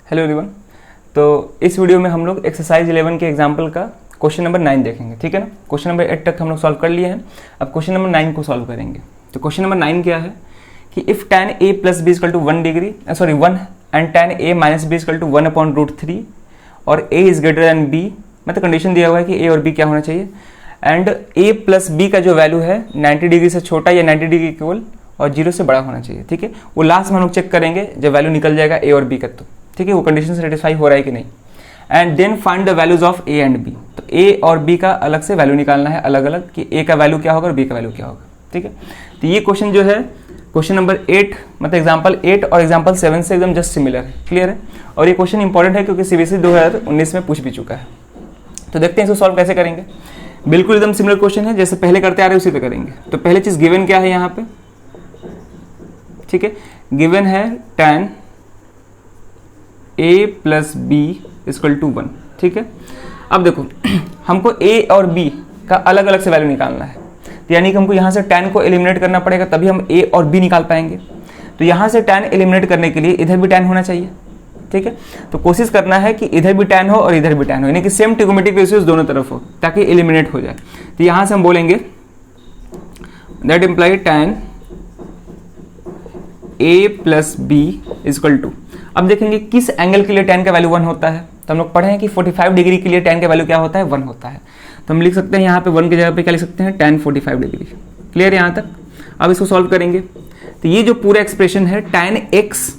Hello everyone. तो इस video में हम लोग एक्सरसाइज 11 के एग्जाम्पल का क्वेश्चन नंबर 9 देखेंगे, ठीक है ना। क्वेश्चन नंबर 8 तक हम लोग सॉल्व कर लिए हैं, अब क्वेश्चन नंबर 9 को सॉल्व करेंगे। तो क्वेश्चन नंबर 9 क्या है कि if tan a plus B equal to 1 and tan a minus B equal to 1/√3 और a is greater than b, मतलब कंडीशन दिया हुआ है कि a और b क्या होना चाहिए, एंड a प्लस b का जो वैल्यू है 90 डिग्री से छोटा या 90 डिग्री इक्वल और 0 से बड़ा होना चाहिए, ठीक है। वो लास्ट में हम लोग चेक करेंगे जब वैल्यू निकल जाएगा a और b का, तो ठीक है वो कंडीशन सेटिस्फाई हो रहा है कि नहीं। And then find the values of a and b, तो a और b का अलग से वैल्यू निकालना है, अलग अलग कि a का वैल्यू क्या होगा और b का वैल्यू क्या होगा, ठीक है। तो ये क्वेश्चन जो है क्वेश्चन नंबर 8 मतलब एग्जाम्पल 8 और एग्जाम्पल 7 से एकदम जस्ट सिमिलर है, क्लियर है। और ये क्वेश्चन इंपॉर्टेंट है क्योंकि सीबीएसई 2019 में पूछ भी चुका है। तो देखते हैं इसको सॉल्व कैसे करेंगे। बिल्कुल एकदम सिमिलर क्वेश्चन है, जैसे पहले करते आ रहे हैं उसी पे करेंगे। तो पहले चीज गिवन क्या है यहाँ पे, ठीक है, गिवन है tan a plus B equal to 1, ठीक है। अब देखो हमको a और b का अलग अलग से वैल्यू निकालना है, तो यानी कि हमको यहाँ से tan को एलिमिनेट करना पड़ेगा, तभी हम a और b निकाल पाएंगे। तो यहाँ से tan एलिमिनेट करने के लिए इधर भी tan होना चाहिए, ठीक है। तो कोशिश करना है कि इधर भी tan हो और इधर भी tan हो, यानी कि सेम ट्रिगोनोमेट्रिक रेशियोज दोनों तरफ हो ताकि एलिमिनेट हो जाए। तो यहाँ से हम बोलेंगे that imply tan a plus B equal to, अब देखेंगे किस एंगल के लिए tan का वैल्यू 1 होता है। तो हम लोग पढ़े हैं कि 45 डिग्री के लिए tan का वैल्यू क्या होता है, 1 होता है। तो हम लिख सकते हैं यहाँ पे 1 की जगह पे क्या लिख सकते हैं, tan 45 डिग्री, क्लियर है यहाँ तक। अब इसको सॉल्व करेंगे तो ये जो पूरा एक्सप्रेशन है tan x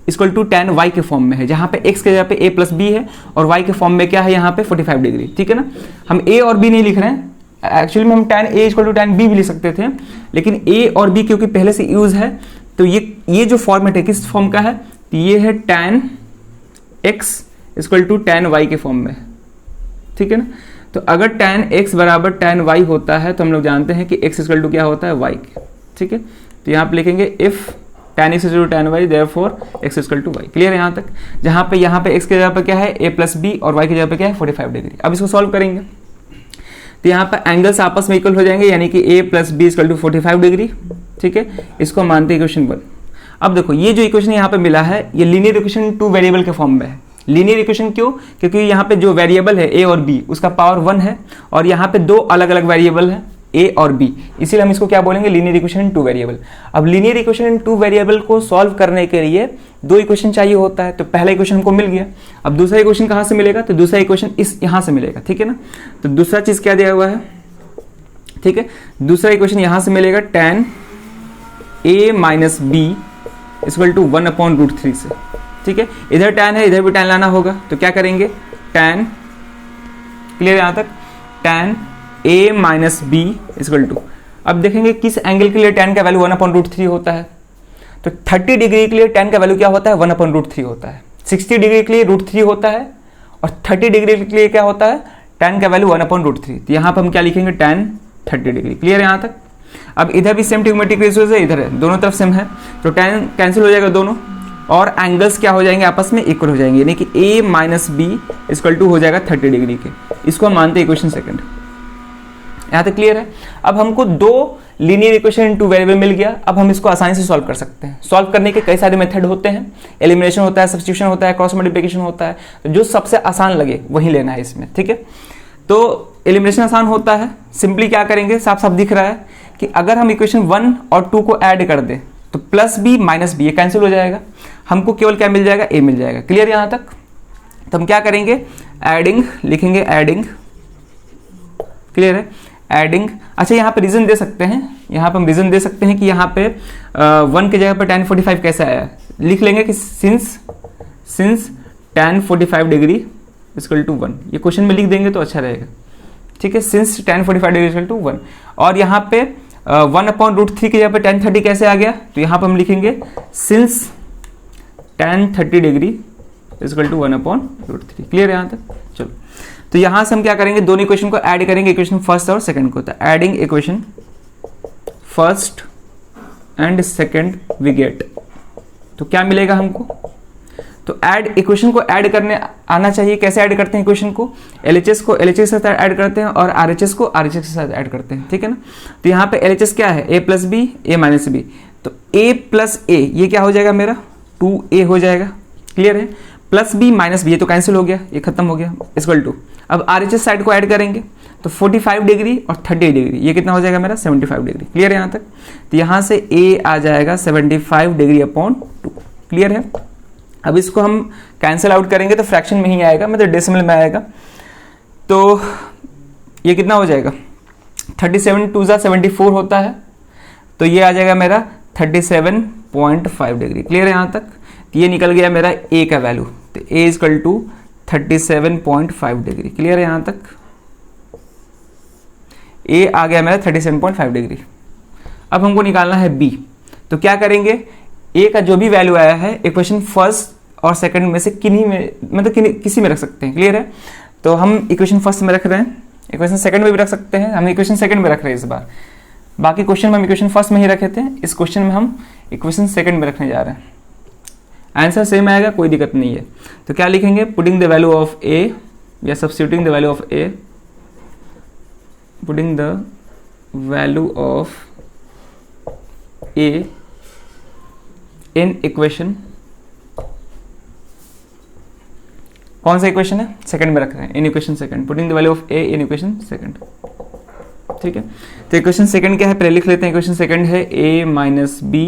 equal to tan y के फॉर्म में है, जहाँ पे x के जगह पे a प्लस बी है और y के फॉर्म में क्या है यहाँ पे 45 डिग्री, ठीक है ना। हम a और b नहीं लिख रहे हैं, एक्चुअली में हम tan a equal to tan b भी लिख सकते थे, लेकिन a और b क्योंकि पहले से यूज है तो ये जो फॉर्मेट है किस फॉर्म का है, तो ये है tan x equal to tan y के फॉर्म में, ठीक है ना। तो अगर tan x बराबर tan y होता है तो हम लोग जानते हैं कि x इक्वल टू क्या होता है y, ठीक है। तो यहाँ पे लिखेंगे if tan x equal to tan y therefore x equal to y, clear है यहाँ तक। जहाँ पे x के जगह पे क्या है a प्लस बी और y की जगह पे क्या है 45 डिग्री। अब इसको सॉल्व करेंगे तो यहाँ पर एंगल्स आपस में इक्वल हो जाएंगे, यानी कि a plus B equal to 45 degree, ठीक है। इसको मानते हैं इक्वेशन 1। अब देखो ये जो इक्वेशन यहाँ पे मिला है ये लीनियर इक्वेशन 2 वेरिएबल के फॉर्म में है। लीनियर इक्वेशन क्यों, क्योंकि यहाँ पे जो वेरिएबल है a और b उसका पावर 1 है और यहाँ पे दो अलग अलग वेरिएबल है a और b, इसीलिए हम इसको क्या बोलेंगे, लीनियर इक्वेशन 2 वेरिएबल। अब लीनियर इक्वेशन 2 वेरिएबल को सॉल्व करने के लिए दो इक्वेशन चाहिए होता है। तो पहला इक्वेशन हमको मिल गया, अब दूसरा इक्वेशन कहाँ से मिलेगा, तो दूसरा इक्वेशन इस यहाँ से मिलेगा, ठीक है ना। तो दूसरा चीज क्या दिया हुआ है, ठीक है, दूसरा इक्वेशन यहाँ से मिलेगा tan a minus B equal to 1/√3 से, ठीक है। इधर tan है इधर भी tan लाना होगा, तो क्या करेंगे tan, क्लियर यहाँ तक, tan a minus B equal to, अब देखेंगे किस एंगल के लिए tan का वैल्यू 1/√3 होता है। तो 30 डिग्री के लिए tan का वैल्यू क्या होता है, 1/√3 होता है। 60 डिग्री के लिए √3 होता है और 30 डिग्री के लिए क्या होता है, tan का वैल्यू 1/√3। तो यहाँ पर हम क्या लिखेंगे tan 30 डिग्री, क्लियर है यहाँ तक। अब इधर भी सेम ट्रिगोनोमेट्रिक रेशियोज है, इधर है, दोनों तरफ सेम है, तो tan कैंसिल हो जाएगा दोनों और एंगल्स क्या हो जाएंगे, आपस में इक्वल हो जाएंगे, यानी कि a minus B equal to हो जाएगा 30 डिग्री के। इसको हम मानते हैं इक्वेशन सेकंड, यहाँ तक क्लियर है। अब हमको दो लीनियर इक्वेशन 2 वेरिएबल मिल गया, अब हम इसको आसानी से सॉल्व कर सकते हैं। सॉल्व करने के कई सारे मेथड होते हैं, एलिमिनेशन होता है, सब्स्टिट्यूशन होता है, क्रॉस मल्टीप्लिकेशन होता है, तो जो सबसे आसान लगे वही लेना है इसमें, ठीक है। तो एलिमिनेशन आसान होता है, सिंपली क्या करेंगे, साफ साफ दिख रहा है कि अगर हम इक्वेशन 1 और 2 को ऐड कर दें तो प्लस बी माइनस बी ये कैंसिल हो जाएगा, हमको केवल क्या मिल जाएगा, a मिल जाएगा, क्लियर यहाँ तक। तो हम क्या करेंगे, एडिंग लिखेंगे, एडिंग, क्लियर है, एडिंग। अच्छा यहाँ पे रीजन दे सकते हैं, यहाँ पे हम रीजन दे सकते हैं कि यहाँ पे 1 की जगह पे tan 45 कैसे आया, लिख लेंगे कि since tan 45 degree equal to 1, ये क्वेश्चन में लिख देंगे तो अच्छा रहेगा, ठीक है। Since tan 45 degree equal to 1 और यहाँ पे 1/√3 की जगह पे tan 30 कैसे आ गया, तो यहाँ पे हम लिखेंगे since tan 30 degree equal to 1/√3, clear है यहाँ तक। चलो तो यहाँ से हम क्या करेंगे, दोनों इक्वेशन को ऐड करेंगे, इक्वेशन फर्स्ट और सेकंड को। तो adding equation first and second we get, तो क्या मिलेगा हमको, तो ऐड इक्वेशन को ऐड करने आना चाहिए। कैसे ऐड करते हैं इक्वेशन को, LHS को LHS के साथ ऐड करते हैं और RHS को RHS के साथ ऐड करते हैं, ठीक है ना। तो यहाँ पे LHS क्या है, a plus B a minus B, तो a प्लस a ये क्या हो जाएगा मेरा 2a हो जाएगा, क्लियर है। प्लस बी माइनस बी, ये तो कैंसिल हो गया, ये खत्म हो गया, इक्वल टू अब RHS साइड को ऐड करेंगे तो 45 डिग्री और 30 डिग्री, ये कितना हो जाएगा मेरा 75 डिग्री। क्लियर है यहाँ तक? तो यहाँ से A आ जाएगा 75 डिग्री अपॉन 2। क्लियर है? अब इसको हम कैंसिल आउट करेंगे तो फ्रैक्शन में ही आएगा, मतलब डेसिमल में आएगा। तो ये कितना हो जाएगा, 37 2 ज़ा 74 होता है, तो ये आ जाएगा मेरा 37.5 डिग्री। क्लियर है यहाँ तक? तो ये निकल गया मेरा A का वैल्यू, तो A equal to 37.5 degree. Clear है यहाँ तक? A आ गया मेरा 37.5 डिग्री। अब हमको निकालना है B, तो क्या करेंगे, A का जो भी वैल्यू आया है इक्वेशन फर्स्ट और सेकंड में से किन्हीं में, मतलब किसी में रख सकते हैं। क्लियर है? तो हम इक्वेशन फर्स्ट में रख रहे हैं, इक्वेशन सेकंड में भी रख सकते हैं, हम इक्वेशन सेकंड में रख रहे हैं इस बार। बाकी क्वेश्चन में हम इक्वेशन फर्स्ट में ही रखे थे, इस क्वेश्चन में हम इक्वेशन सेकंड में रखने जा रहे हैं। आंसर सेम आएगा, कोई दिक्कत नहीं है। तो क्या लिखेंगे, putting the value of A या substituting the value of A, putting the value of A in equation, कौन सा इक्वेशन है, सेकंड में रख रहे हैं, in equation second, putting the value of A in equation second. ठीक है, तो इक्वेशन सेकंड क्या है, पहले लिख लेते हैं। इक्वेशन सेकंड है A minus B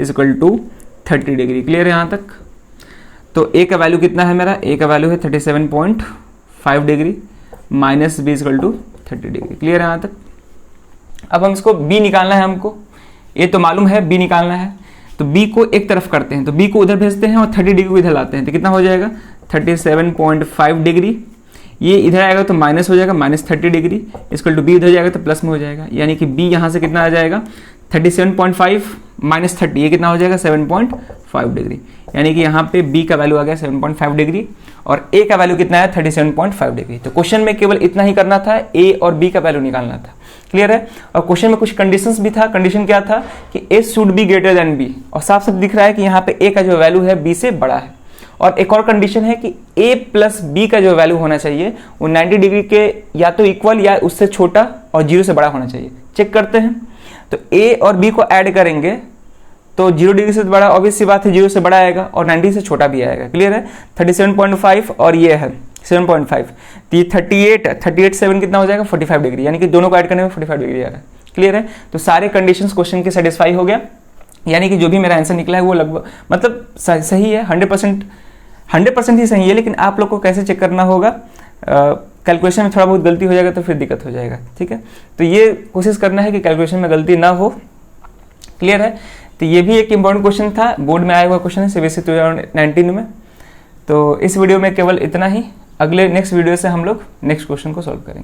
is equal to 30 degree. Clear है यहाँ तक? तो A का वैल्यू कितना है मेरा, A का वैल्यू है 37.5 degree minus B is equal to 30 degree. Clear है यहाँ तक? अब हम इसको B निकालना है हमको, A तो मालूम है, B निकालना है, तो B को एक तरफ करते हैं, तो B को उधर भेजते हैं और 30 डिग्री को इधर लाते हैं, तो कितना हो जाएगा 37.5 डिग्री, ये इधर आएगा तो माइनस हो जाएगा, minus 30 degree equal to B इधर जाएगा तो प्लस में हो जाएगा, यानी कि B यहाँ से कितना आ जाएगा 37.5 माइनस 30, ये कितना हो जाएगा 7.5 डिग्री, यानी कि यहाँ पे B का वैल्यू आ गया 7.5 डिग्री और A का वैल्यू कितना है 37.5 डिग्री। तो क्वेश्चन में केवल इतना ही करना था, A और B का वैल्यू निकालना था। क्लियर है? और क्वेश्चन में कुछ कंडीशंस भी था। कंडीशन क्या था कि A should be greater than B, और साफ साफ दिख रहा है कि यहाँ पे A का जो वैल्यू है B से बड़ा है। और एक और कंडीशन है कि A प्लस B का जो वैल्यू होना चाहिए वो 90 डिग्री के या तो इक्वल या उससे छोटा और 0 से बड़ा होना चाहिए। चेक करते हैं, तो A और B को ऐड करेंगे तो 0 डिग्री से बड़ा, ऑब्वियस सी बात है 0 से बड़ा आएगा और 90 से छोटा भी आएगा। क्लियर है? 37.5 और ये है 7.5, तो ये 38 7 कितना हो जाएगा 45 डिग्री, यानी कि दोनों को ऐड करने में 45 डिग्री आ रहा है। क्लियर है? तो सारे कंडीशंस क्वेश्चन के सेटिस्फाई हो गया, यानी कि जो भी मेरा आंसर निकला है वो लगभग मतलब सही है, 100% ही सही है। लेकिन आप लोग को कैसे चेक करना होगा, कैलकुलेशन में थोड़ा बहुत गलती हो जाएगा तो फिर दिक्कत हो जाएगा। ठीक है, तो ये कोशिश करना है कि कैलकुलेशन में गलती ना हो। क्लियर है? तो ये भी एक इंपॉर्टेंट क्वेश्चन था, बोर्ड में आया हुआ क्वेश्चन है CBSE 2019 में। तो इस वीडियो में केवल इतना ही, अगले नेक्स्ट वीडियो से हम लोग नेक्स्ट क्वेश्चन को सॉल्व करेंगे।